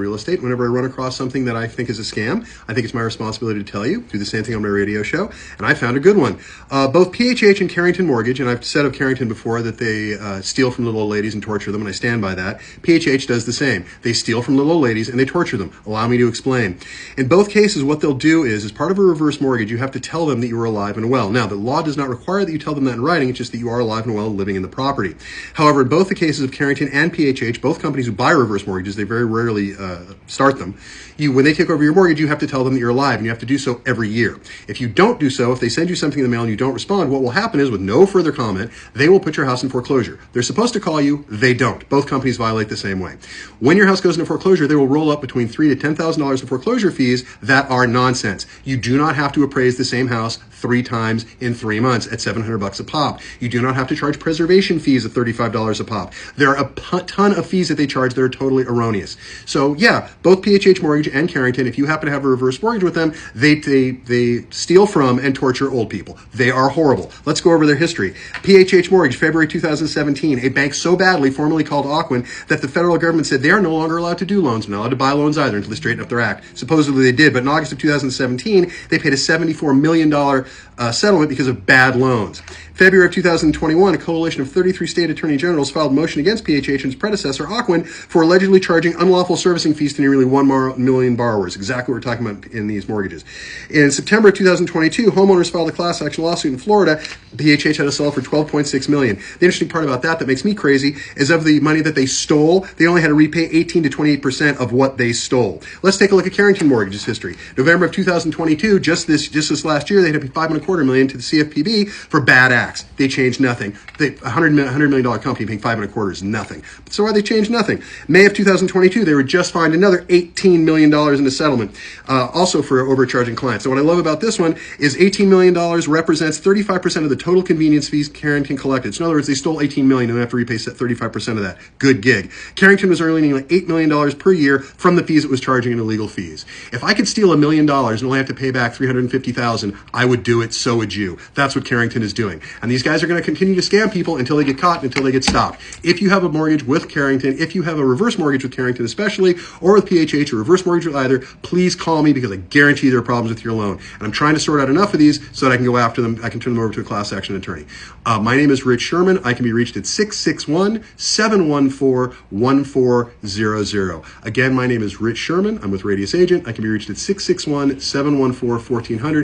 real estate. Whenever I run across something that I think is a scam, I think it's my responsibility to tell you. Do the same thing on my radio show, and I found a good one. Both PHH and Carrington Mortgage, and I've said of Carrington before that they steal from little old ladies and torture them, and I stand by that. PHH does the same. They steal from little old ladies and they torture them. Allow me to explain. In both cases, what they'll do is, as part of a reverse mortgage, you have to tell them that you are alive and well. Now, the law does not require that you tell them that in writing, it's just that you are alive and well living in the property. However, in both the cases of Carrington and PHH, both companies who buy reverse mortgages, they very rarely start them. When they take over your mortgage, you have to tell them that you're alive, and you have to do so every year. If you don't do so, if they send you something in the mail and you don't respond, what will happen is, with no further comment, they will put your house in foreclosure. They're supposed to call you, they don't. Both companies violate the same way. When your house goes into foreclosure, they will roll up between $3,000 to $10,000 in foreclosure fees that are nonsense. You do not have to appraise the same house 3 times in 3 months at $700 a pop. You do not have to charge preservation fees of $35 a pop. There are a ton of fees that they charge that are totally erroneous. So yeah, both PHH Mortgage and Carrington, if you happen to have a reverse mortgage with them, they steal from and torture old people. They are horrible. Let's go over their history. PHH Mortgage, February 2017, a bank so badly formerly called Ocwen that the federal government said they are no longer allowed to do loans, not allowed to buy loans either until they straighten up their act. Supposedly they did, but in August of 2017, they paid a $74 million settlement because of bad loans. February of 2021, a coalition of 33 state attorney generals filed motion against PHH and its predecessor, Ocwen, for allegedly charging unlawful servicing fees to nearly 1 million borrowers, exactly what we're talking about in these mortgages. In September of 2022, homeowners filed a class action lawsuit in Florida. PHH had to sell for $12.6 million. The interesting part about that makes me crazy is, of the money that they stole, they only had to repay 18 to 28% of what they stole. Let's take a look at Carrington Mortgage's history. November of 2022, just this last year, they had to pay $5.25 million to the CFPB for bad acts. They changed nothing. $100 million company paying $5.25 is nothing. So why they changed nothing? May of 2022, they were just fined another $18 million in a settlement, also for overcharging clients. So what I love about this one is $18 million represents 35% of the total convenience fees Carrington collected. So in other words, they stole $18 million and they have to repay 35% of that. Good gig. Carrington was earning like $8 million per year from the fees it was charging in illegal fees. If I could steal $1 million and only have to pay back $350,000, I would do it. So would you. That's what Carrington is doing. And these guys are going to continue to scam people until they get caught, until they get stopped. If you have a mortgage with Carrington, if you have a reverse mortgage with Carrington especially, or with PHH, or reverse mortgage with either, please call me, because I guarantee there are problems with your loan. And I'm trying to sort out enough of these so that I can go after them. I can turn them over to a class action attorney. My name is Rich Sherman. I can be reached at 661-714-1400. Again, my name is Rich Sherman. I'm with Radius Agent. I can be reached at 661-714-1400.